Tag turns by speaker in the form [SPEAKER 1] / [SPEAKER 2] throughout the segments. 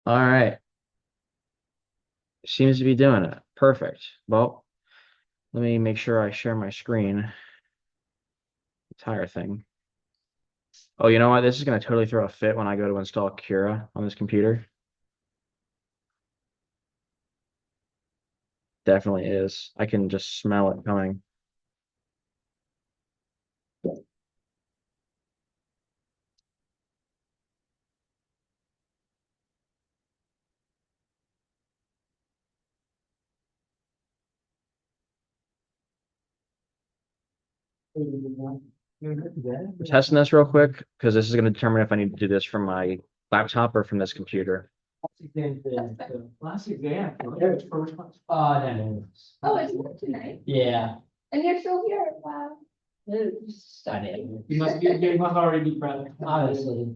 [SPEAKER 1] All right. Seems to be doing it. Perfect. Well, let me make sure I share my screen. Entire thing. Oh, you know what? This is going to totally throw a fit when I go to install Cura on this computer. Definitely is. I can just smell it coming. We're testing this real quick because this is going to determine if I need to do this from my laptop or from this computer.
[SPEAKER 2] Last exam. No.
[SPEAKER 3] Oh, it's not tonight.
[SPEAKER 2] Yeah.
[SPEAKER 3] And you're still here. Wow.
[SPEAKER 2] Studying. You must already be present. Honestly.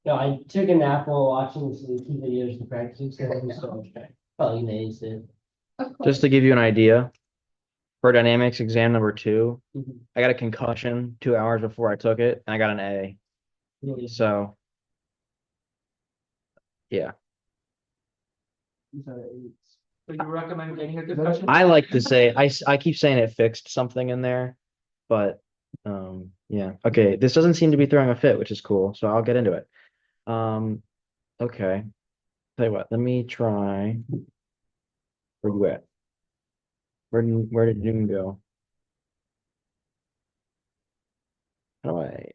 [SPEAKER 2] No, I took a nap while watching some key videos to practice, so I'm so okay. Probably amazed it.
[SPEAKER 3] Of course.
[SPEAKER 1] Just to give you an idea, for dynamics exam number 2,
[SPEAKER 2] Mhm.
[SPEAKER 1] I got a concussion 2 hours before I took it, and I got an A.
[SPEAKER 2] Really.
[SPEAKER 1] So, yeah.
[SPEAKER 2] So you recommend getting a concussion?
[SPEAKER 1] I like to say, I keep saying it fixed something in there, but yeah. Okay, this doesn't seem to be throwing a fit, which is cool, so I'll get into it. Okay. Tell you what, let me try. Where you at? Where did Doom go? How do I